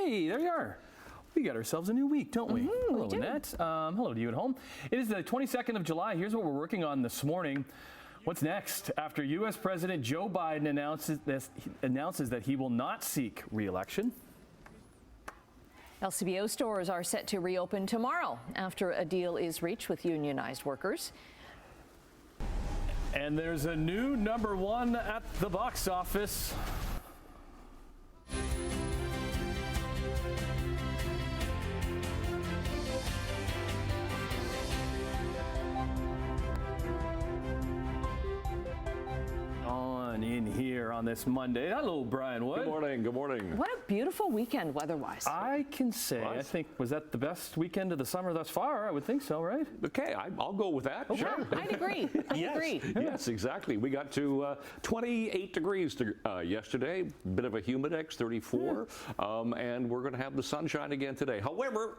Hey, there you are. We got ourselves a new week, don't we? Hello, we Annette. Hello to you at home. It is the 22nd of July. Here's what we're working on this morning. What's next? After U.S. President Joe Biden announces that he will not seek re-election. LCBO stores are set to reopen tomorrow after a deal is reached with unionized workers. And there's a new #1 at the box office. In here on this Monday. Hello, Brian Wood. Good morning. Good morning. What a beautiful weekend weather-wise. I can say, I think, was that the best weekend of the summer thus far? I would think so, right? Okay, I'll go with that. Okay. Sure. I'd agree. Yes, exactly. We got to 28 degrees yesterday, bit of a humidex, 34, and we're going to have the sunshine again today. However,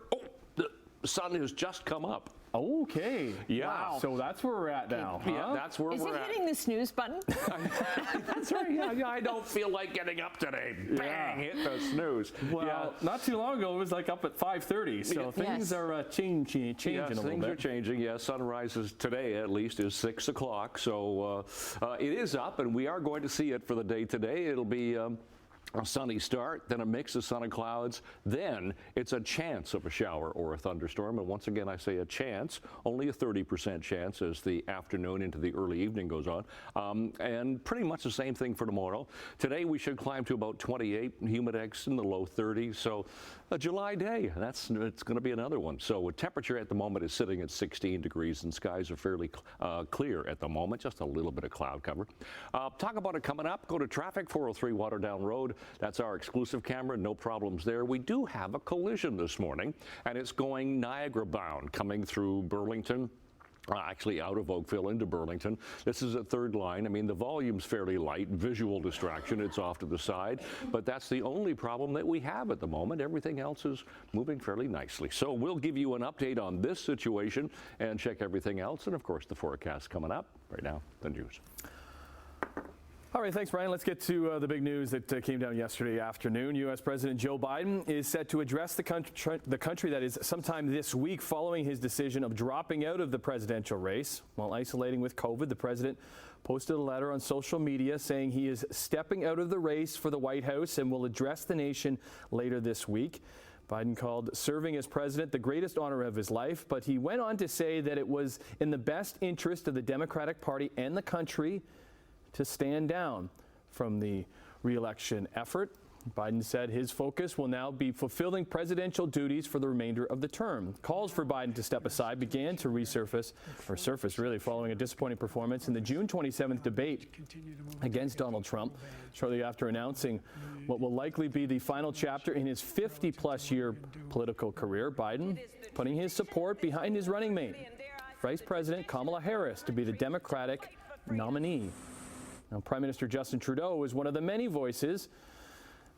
the sun has just come up. Okay. Yeah. Wow. So that's where we're at now. Huh? Yeah, that's where we're at. Is it hitting the snooze button? That's right. Yeah, I don't feel like getting up today. Bang, hit the snooze. Well, not too long ago, it was like up at 5:30, so things are changing a little bit. Things are changing. Yes, sunrise is today, at least, is 6 o'clock. So it is up, and we are going to see it for the day today. It'll be a sunny start, then a mix of sun and clouds, then it's a chance of a shower or a thunderstorm. And once again, I say a chance, only a 30% chance as the afternoon into the early evening goes on. And pretty much the same thing for tomorrow. Today we should climb to about 28, humidex in the low 30s. So a July day, it's going to be another one. So temperature at the moment is sitting at 16 degrees and skies are fairly clear at the moment, just a little bit of cloud cover. Talk about it coming up. Go to traffic, 403 Waterdown Road. That's our exclusive camera, no problems there. We do have a collision this morning, and it's going Niagara bound, coming through Burlington. Actually out of Oakville into Burlington. This is at third line. I mean, the volume's fairly light, visual distraction, it's off to the side, but that's the only problem that we have at the moment. Everything else is moving fairly nicely. So we'll give you an update on this situation and check everything else, and of course the forecast coming up. Right now, the news. All right, thanks, Brian. Let's get to the big news that came down yesterday afternoon. U.S. President Joe Biden is set to address the country that is sometime this week following his decision of dropping out of the presidential race. While isolating with COVID, the president posted a letter on social media saying he is stepping out of the race for the White House and will address the nation later this week. Biden called serving as president the greatest honor of his life, but he went on to say that it was in the best interest of the Democratic Party and the country to stand down from the re-election effort. Biden said his focus will now be fulfilling presidential duties for the remainder of the term. Calls for Biden to step aside began to surface really following a disappointing performance in the June 27th debate against Donald Trump, shortly after announcing what will likely be the final chapter in his 50-plus year political career. Biden putting his support behind his running mate, Vice President Kamala Harris, to be the Democratic nominee. Now, Prime Minister Justin Trudeau is one of the many voices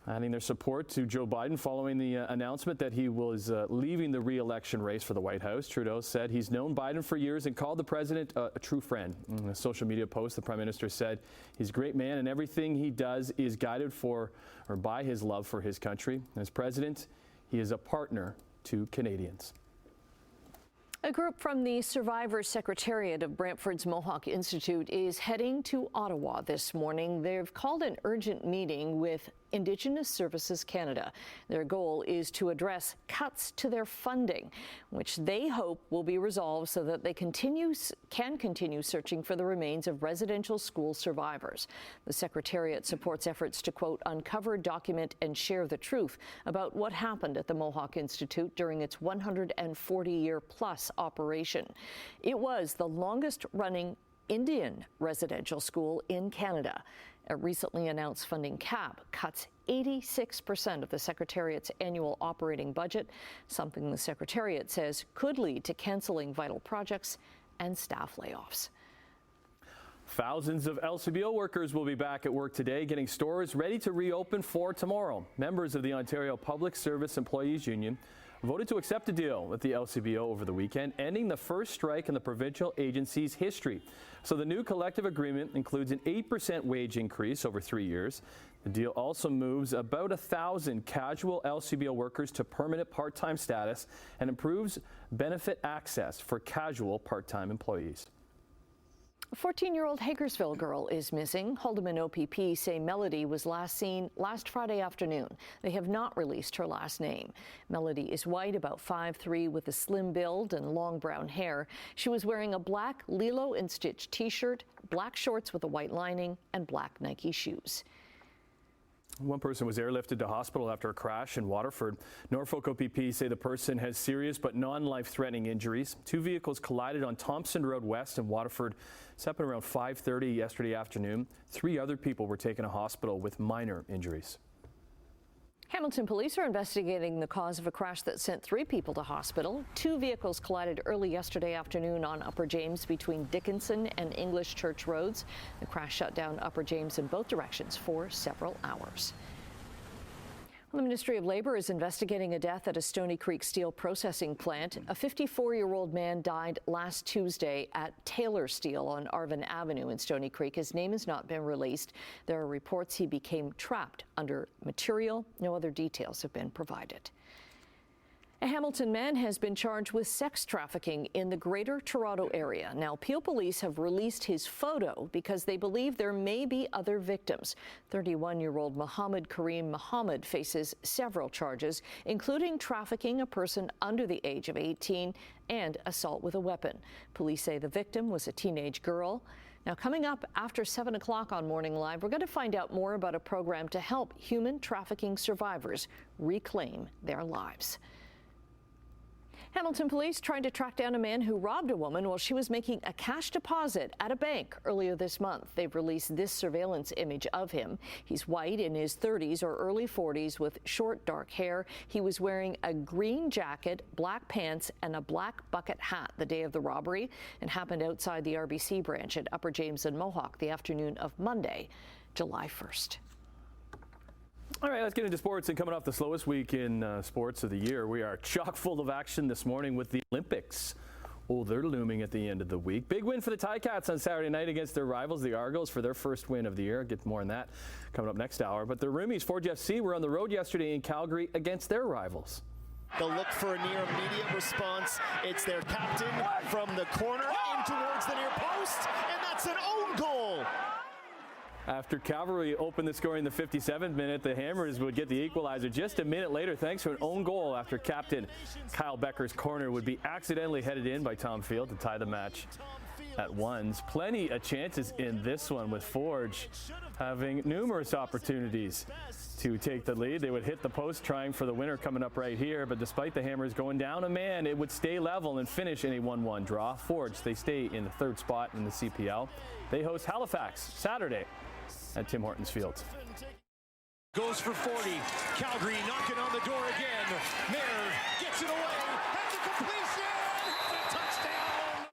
adding their support to Joe Biden following the announcement that he was leaving the re-election race for the White House. Trudeau said he's known Biden for years and called the president a true friend. In a social media post, the Prime Minister said he's a great man and everything he does is guided by his love for his country. As president, he is a partner to Canadians. A group from the Survivors Secretariat of Brantford's Mohawk Institute is heading to Ottawa this morning. They've called an urgent meeting with Indigenous Services Canada. Their goal is to address cuts to their funding, which they hope will be resolved so that they can continue searching for the remains of residential school survivors. The Secretariat supports efforts to, quote, uncover, document, and share the truth about what happened at the Mohawk Institute during its 140-year-plus operation. It was the longest-running Indian residential school in Canada. A recently announced funding cap cuts 86% of the Secretariat's annual operating budget, something the Secretariat says could lead to canceling vital projects and staff layoffs. Thousands of LCBO workers will be back at work today, getting stores ready to reopen for tomorrow. Members of the Ontario Public Service Employees Union voted to accept a deal with the LCBO over the weekend, ending the first strike in the provincial agency's history. So the new collective agreement includes an 8% wage increase over 3 years. The deal also moves about 1,000 casual LCBO workers to permanent part-time status and improves benefit access for casual part-time employees. A 14-year-old Hagersville girl is missing. Haldeman OPP say Melody was last seen last Friday afternoon. They have not released her last name. Melody is white, about 5'3", with a slim build and long brown hair. She was wearing a black Lilo and Stitch t-shirt, black shorts with a white lining, and black Nike shoes. One person was airlifted to hospital after a crash in Waterford. Norfolk OPP say the person has serious but non-life-threatening injuries. Two vehicles collided on Thompson Road West in Waterford. This happened around 5:30 yesterday afternoon. 3 other people were taken to hospital with minor injuries. Hamilton police are investigating the cause of a crash that sent 3 people to hospital. 2 vehicles collided early yesterday afternoon on Upper James between Dickinson and English Church Roads. The crash shut down Upper James in both directions for several hours. The Ministry of Labour is investigating a death at a Stony Creek steel processing plant. A 54-year-old man died last Tuesday at Taylor Steel on Arvin Avenue in Stony Creek. His name has not been released. There are reports he became trapped under material. No other details have been provided. A Hamilton man has been charged with sex trafficking in the Greater Toronto area. Now, Peel police have released his photo because they believe there may be other victims. 31-year-old Mohammed Kareem Mohammed faces several charges, including trafficking a person under the age of 18 and assault with a weapon. Police say the victim was a teenage girl. Now, coming up after 7 o'clock on Morning Live, we're going to find out more about a program to help human trafficking survivors reclaim their lives. Hamilton police trying to track down a man who robbed a woman while she was making a cash deposit at a bank earlier this month. They've released this surveillance image of him. He's white, in his 30s or early 40s, with short dark hair. He was wearing a green jacket, black pants, and a black bucket hat the day of the robbery, and happened outside the RBC branch at Upper James and Mohawk the afternoon of Monday, July 1st. All right, let's get into sports. And coming off the slowest week in sports of the year, we are chock full of action this morning with the Olympics. Oh, they're looming at the end of the week. Big win for the Ticats on Saturday night against their rivals, the Argos, for their first win of the year. I'll get more on that coming up next hour. But the Roomies, Forge FC, were on the road yesterday in Calgary against their rivals. They'll look for a near immediate response. It's their captain from the corner in towards the near post, and that's an own goal. After Cavalry opened the scoring in the 57th minute, the Hammers would get the equalizer just a minute later thanks to an own goal after captain Kyle Becker's corner would be accidentally headed in by Tom Field to tie the match at 1. Plenty of chances in this one, with Forge having numerous opportunities to take the lead. They would hit the post trying for the winner coming up right here, but despite the Hammers going down a man, it would stay level and finish in a 1-1 draw. Forge, they stay in the 3rd spot in the CPL. They host Halifax Saturday at Tim Hortons Field. Goes for 40. Calgary knocking on the door again. Mayer gets it away. Has a completion. Touchdown.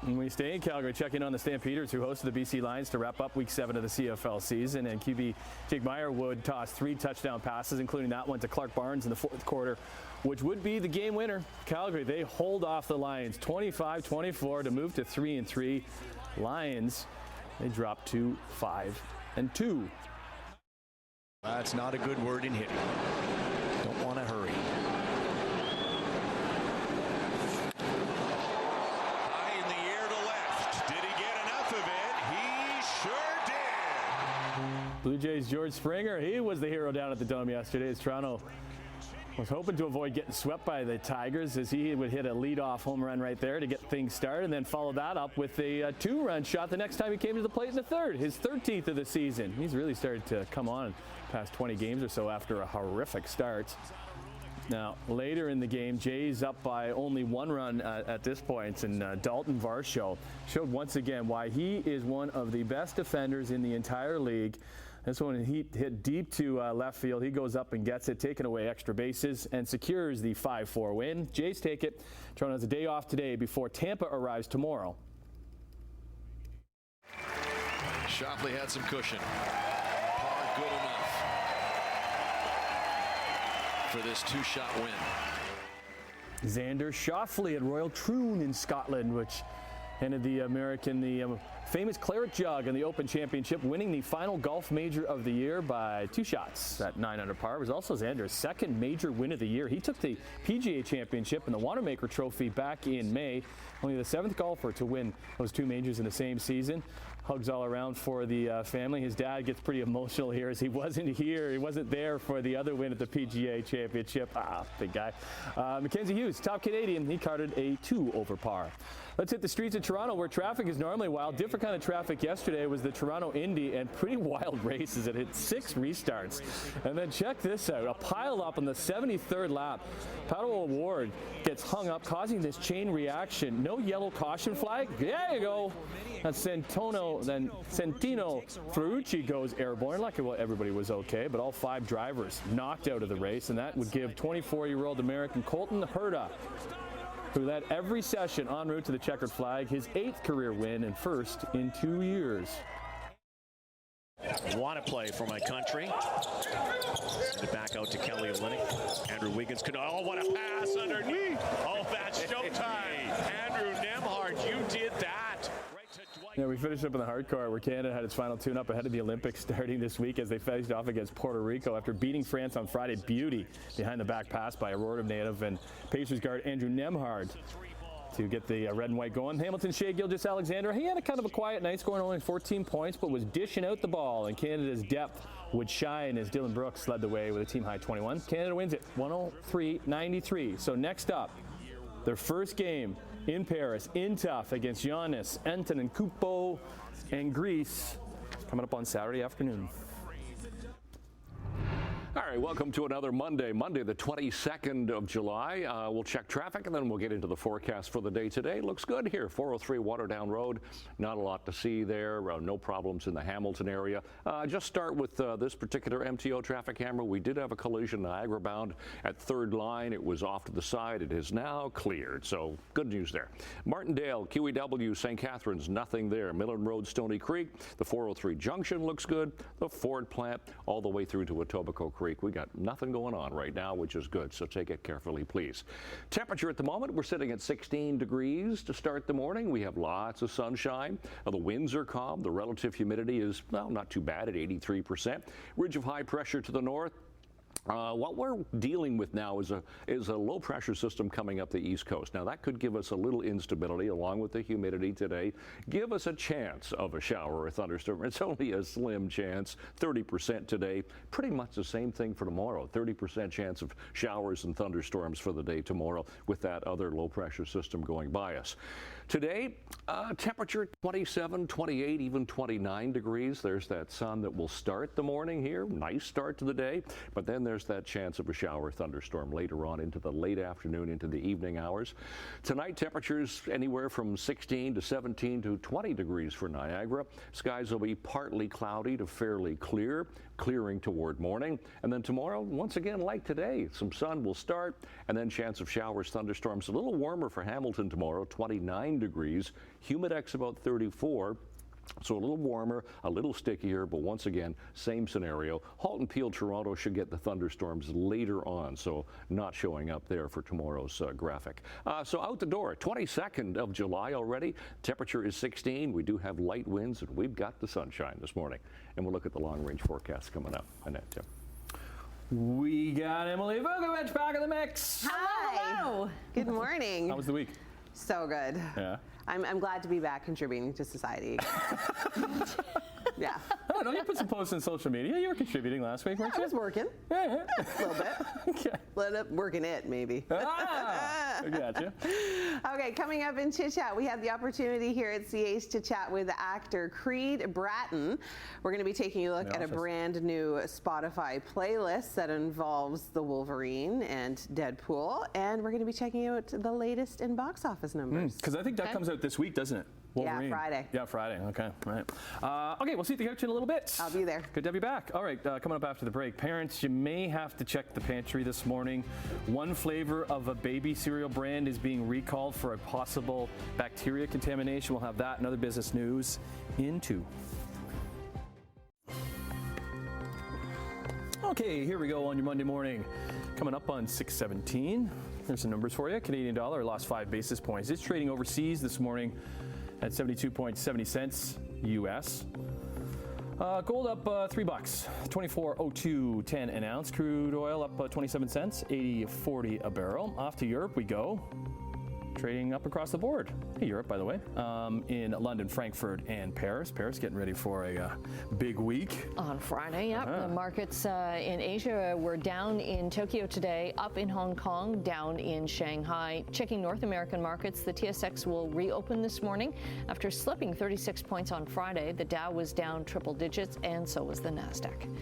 And we stay in Calgary, checking on the Stampeders, who hosted the BC Lions to wrap up Week 7 of the CFL season. And QB Jake Meyer would toss 3 touchdown passes, including that one to Clark Barnes in the 4th quarter, which would be the game winner. Calgary, they hold off the Lions 25-24 to move to 3-3. Lions, they drop to 5-2. That's not a good word in hitting. Don't want to hurry. High in the air to left. Did he get enough of it? He sure did. Blue Jays' George Springer, he was the hero down at the Dome yesterday as Toronto was hoping to avoid getting swept by the Tigers, as he would hit a leadoff home run right there to get things started, and then follow that up with a 2-run shot the next time he came to the plate in the 3rd, his 13th of the season. He's really started to come on past 20 games or so after a horrific start. Now, later in the game, Jays up by only 1 run at this point, and Dalton Varsho showed once again why he is one of the best defenders in the entire league. This one, he hit deep to left field. He goes up and gets it, taking away extra bases, and secures the 5-4 win. Jays take it. Toronto has a day off today before Tampa arrives tomorrow. Shoffley had some cushion. Par good enough for this 2-shot win. Xander Shoffley at Royal Troon in Scotland, which handed the American the famous claret jug in the Open Championship, winning the final golf major of the year by 2 shots at 9 under par. It was also Xander's second major win of the year. He took the PGA Championship and the Wanamaker Trophy back in May, only the 7th golfer to win those 2 majors in the same season. Hugs all around for the family. His dad gets pretty emotional here as he wasn't here. He wasn't there for the other win at the PGA Championship. Big guy. Mackenzie Hughes, top Canadian. He carded a 2 over par. Let's hit the streets of Toronto where traffic is normally wild. Different kind of traffic yesterday was the Toronto Indy, and pretty wild races. It hit 6 restarts. And then check this out. A pile up on the 73rd lap. Paddle Ward gets hung up, causing this chain reaction. No yellow caution flag. There you go. And Santino Ferrucci goes airborne. Luckily, everybody was okay, but all 5 drivers knocked out of the race, and that would give 24-year-old American Colton Herta, who led every session en route to the checkered flag, his 8th career win and first in 2 years. Want to play for my country. Send it back out to Kelly Olynyk. Andrew Wiggins could. Oh, what a pass underneath. Oh, that's showtime. Andrew Nembhard, you did that. Yeah, we finished up in the hardcore where Canada had its final tune-up ahead of the Olympics starting this week as they faced off against Puerto Rico after beating France on Friday. Beauty behind the back pass by Aurora native and Pacers guard Andrew Nembhard to get the red and white going. Hamilton, Shea Gilgeous-Alexander, he had a kind of a quiet night, scoring only 14 points, but was dishing out the ball, and Canada's depth would shine as Dylan Brooks led the way with a team-high 21. Canada wins it 103-93. So next up, their first game in Paris, in tough, against Giannis Antetokounmpo and Greece, coming up on Saturday afternoon. All right, welcome to another Monday the 22nd of July. We'll check traffic and then we'll get into the forecast for the day today. Looks good here, 403 Waterdown Road. Not a lot to see there. No problems in the Hamilton area. Just start with this particular MTO traffic camera. We did have a collision Niagara bound at 3rd line. It was off to the side. It is now cleared, so good news there. Martindale, QEW, St. Catharines, nothing there. Millen Road, Stony Creek. The 403 Junction looks good. The Ford plant all the way through to Etobicoke Creek. We got nothing going on right now, which is good, so take it carefully, please. Temperature at the moment, we're sitting at 16 degrees to start the morning. We have lots of sunshine. The winds are calm. The relative humidity is, well, not too bad at 83%. Ridge of high pressure to the north. What we're dealing with now is a low pressure system coming up the East Coast. Now that could give us a little instability along with the humidity today. Give us a chance of a shower or a thunderstorm. It's only a slim chance, 30% today. Pretty much the same thing for tomorrow. 30% chance of showers and thunderstorms for the day tomorrow with that other low pressure system going by us. Today, temperature 27, 28, even 29 degrees. There's that sun that will start the morning here. Nice start to the day, but then there's that chance of a shower thunderstorm later on into the late afternoon, into the evening hours. Tonight, temperatures anywhere from 16 to 17 to 20 degrees for Niagara. Skies will be partly cloudy to fairly clear, clearing toward morning. And then tomorrow, once again, like today, some sun will start and then chance of showers, thunderstorms. A little warmer for Hamilton tomorrow, 29 degrees. Humidex about 34. So a little warmer, a little stickier, but once again, same scenario. Halton Peel, Toronto should get the thunderstorms later on, so not showing up there for tomorrow's graphic. So out the door, 22nd of July already. Temperature is 16. We do have light winds, and we've got the sunshine this morning. And we'll look at the long-range forecast coming up. Annette, Tim. We got Emily Vukovic back in the mix. Hi. Hello. Good morning. How was the week? So good. Yeah. I'm glad to be back contributing to society. Yeah. Oh, no, you put some posts on social media. You were contributing last week, weren't I you? was working Yeah. a little bit. Okay. Let up working it, maybe. I gotcha. Okay, coming up in Chit Chat, we had the opportunity here at CH to chat with actor Creed Bratton. We're going to be taking a look at a brand new Spotify playlist that involves the Wolverine and Deadpool, and we're going to be checking out the latest in box office numbers. Because I think that comes out this week, doesn't it? Wolverine. Yeah, Friday. Yeah, Friday. Okay, all right. Okay, we'll see the couch in a little bit. I'll be there. Good to have you back. All right, coming up after the break. Parents, you may have to check the pantry this morning. One flavor of a baby cereal brand is being recalled for a possible bacteria contamination. We'll have that and other business news in 2. Okay, here we go on your Monday morning. Coming up on 6:17. Here's some numbers for you. Canadian dollar lost 5 basis points. It's trading overseas this morning at 72.70 cents US. Gold up $3, 24.0210 an ounce. Crude oil up 27 cents, 80.40 a barrel. Off to Europe we go. Trading up across the board. Hey, Europe, by the way, in London, Frankfurt, and Paris. Paris getting ready for a big week. On Friday, yep. The markets in Asia were down in Tokyo today, up in Hong Kong, down in Shanghai. Checking North American markets, the TSX will reopen this morning after slipping 36 points on Friday. The Dow was down triple digits, and so was the Nasdaq.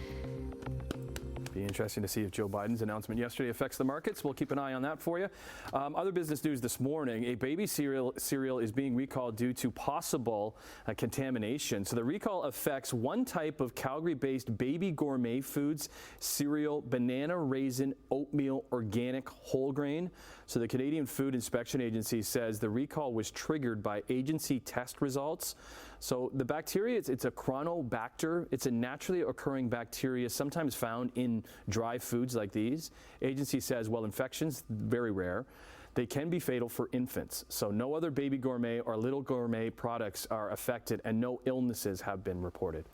Be interesting to see if Joe Biden's announcement yesterday affects the markets. We'll keep an eye on that for you. Other business news this morning, a baby cereal is being recalled due to possible contamination. So the recall affects one type of Calgary-based baby gourmet foods cereal, banana raisin oatmeal organic whole grain. So the Canadian Food Inspection Agency says the recall was triggered by agency test results. So the bacteria, it's a chronobacter. It's a naturally occurring bacteria sometimes found in dry foods like these. Agency says, well, infections, very rare. They can be fatal for infants. So no other baby gourmet or little gourmet products are affected and no illnesses have been reported.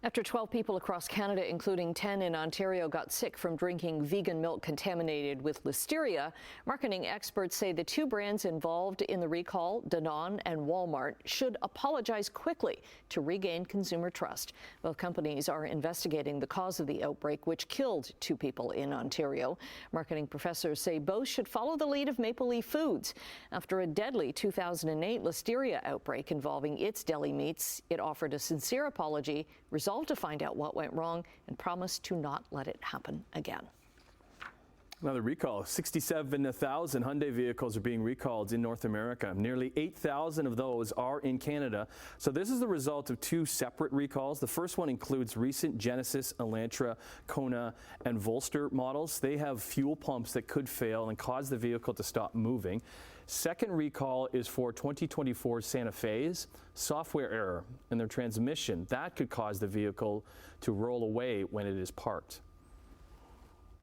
After 12 people across Canada, including 10 in Ontario, got sick from drinking vegan milk contaminated with listeria, marketing experts say the two brands involved in the recall, Danone and Walmart, should apologize quickly to regain consumer trust. Both companies are investigating the cause of the outbreak, which killed 2 people in Ontario. Marketing professors say both should follow the lead of Maple Leaf Foods. After a deadly 2008 listeria outbreak involving its deli meats, it offered a sincere apology, resolved to find out what went wrong, and promised to not let it happen again. Another recall, 67,000 Hyundai vehicles are being recalled in North America. Nearly 8,000 of those are in Canada. So this is the result of 2 separate recalls. The first one includes recent Genesis, Elantra, Kona, and Volster models. They have fuel pumps that could fail and cause the vehicle to stop moving. Second recall is for 2024 Santa Fe's software error in their transmission. That could cause the vehicle to roll away when it is parked.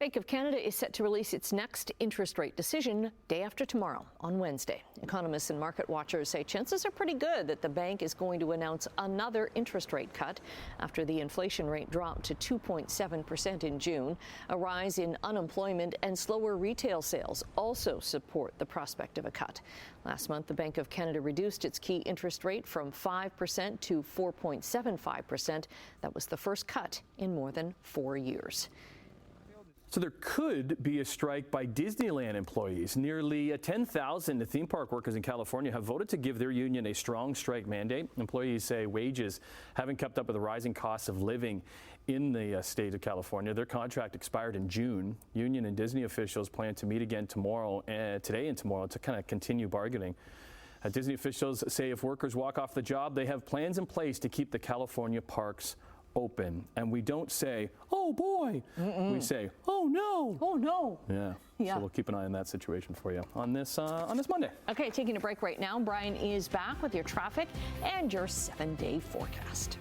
Bank of Canada is set to release its next interest rate decision day after tomorrow, on Wednesday. Economists and market watchers say chances are pretty good that the bank is going to announce another interest rate cut after the inflation rate dropped to 2.7% in June. A rise in unemployment and slower retail sales also support the prospect of a cut. Last month, the Bank of Canada reduced its key interest rate from 5% to 4.75%. That was the first cut in more than 4 years. So there could be a strike by Disneyland employees. Nearly 10,000 theme park workers in California have voted to give their union a strong strike mandate. Employees say wages haven't kept up with the rising costs of living in the state of California. Their contract expired in June. Union and Disney officials plan to meet again today and tomorrow to kind of continue bargaining. Disney officials say if workers walk off the job, they have plans in place to keep the California parks open. And we don't say, oh boy. We say, oh no. Oh no. Yeah. So we'll keep an eye on that situation for you on this Monday. Okay, taking a break right now. Brian is back with your traffic and your 7-day forecast.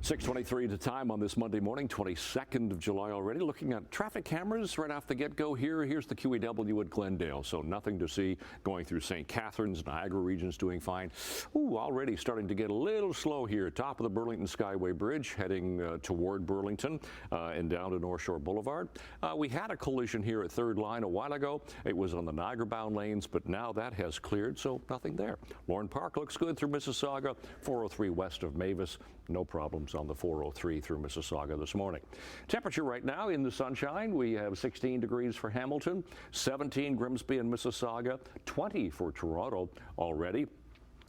6:23 to time on this Monday morning, 22nd of July already. Looking at traffic cameras right off the get-go here. Here's the QEW at Glendale, so nothing to see going through St. Catharines. Niagara region's doing fine. Ooh, already starting to get a little slow here. Top of the Burlington Skyway Bridge heading toward Burlington and down to North Shore Boulevard. We had a collision here at Third Line a while ago. It was on the Niagara-bound lanes, but now that has cleared, so nothing there. Lorne Park looks good through Mississauga. 403 west of Mavis. No problems on the 403 through Mississauga this morning. Temperature right now in the sunshine, we have 16 degrees for Hamilton, 17 Grimsby and Mississauga, 20 for Toronto already.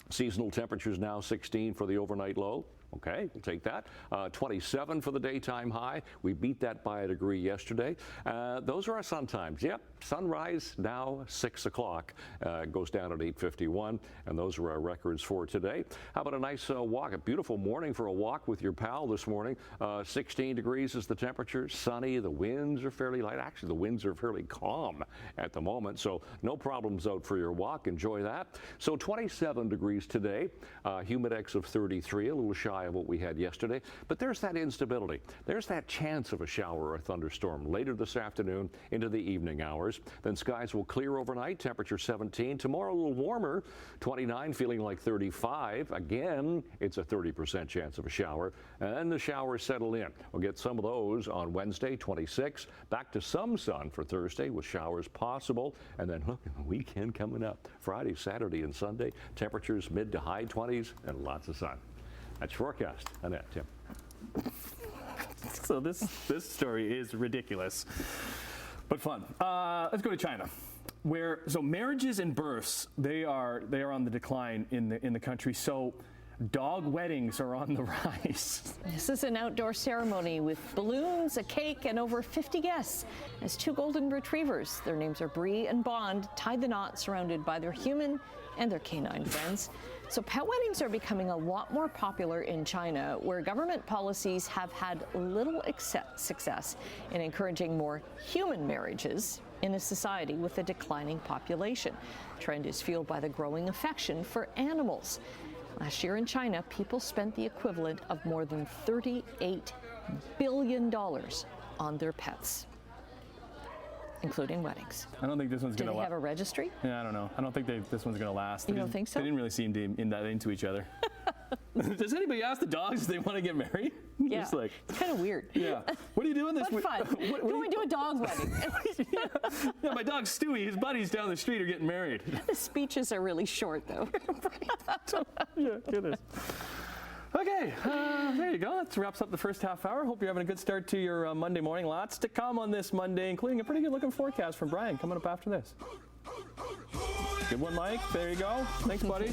Seasonal temperatures now 16 for the overnight low. Okay, we'll take that. 27 for the daytime high. We beat that by a degree yesterday. Those are our sun times. Yep, sunrise now 6 o'clock. Goes down at 8:51, and those are our records for today. How about a nice walk? A beautiful morning for a walk with your pal this morning. 16 degrees is the temperature. Sunny. The winds are fairly light. Actually, the winds are fairly calm at the moment, so no problems out for your walk. Enjoy that. So 27 degrees today. Humidex of 33, a little shy shy of what we had yesterday, but there's that instability. There's that chance of a shower or thunderstorm later this afternoon into the evening hours. Then skies will clear overnight, temperature 17. Tomorrow a little warmer, 29, feeling like 35. Again, it's a 30% chance of a shower, and then the showers settle in. We'll get some of those on Wednesday, 26. Back to some sun for Thursday with showers possible, and then look, the weekend coming up. Friday, Saturday, and Sunday, temperatures mid to high 20s and lots of sun. That's your forecast. Annette, Tim. So this story is ridiculous, but fun. Let's go to China, where marriages and births they are on the decline in the country. So dog weddings are on the rise. This is an outdoor ceremony with balloons, a cake, and over 50 guests as two golden retrievers, their names are Bree and Bond, tied the knot surrounded by their human and their canine friends. So pet weddings are becoming a lot more popular in China, where government policies have had little success in encouraging more human marriages in a society with a declining population. The trend is fueled by the growing affection for animals. Last year in China, people spent the equivalent of more than $38 billion on their pets, including weddings. I don't think this one's going to Do they have a registry? Yeah, I don't know. I don't think this one's going to last. You don't think so? They didn't really seem into each other. Does anybody ask the dogs if they want to get married? Yeah, Just like, it's kind of weird. yeah. What are you doing this What week? fun. Go and do a dog wedding. Yeah, my dog Stewie, his buddies down the street are getting married. The speeches are really short, though. Yeah, goodness. Okay, there you go. That wraps up the first half hour. Hope you're having a good start to your Monday morning. Lots to come on this Monday, including a pretty good looking forecast from Brian coming up after this. Good one, Mike. There you go. Thanks, buddy.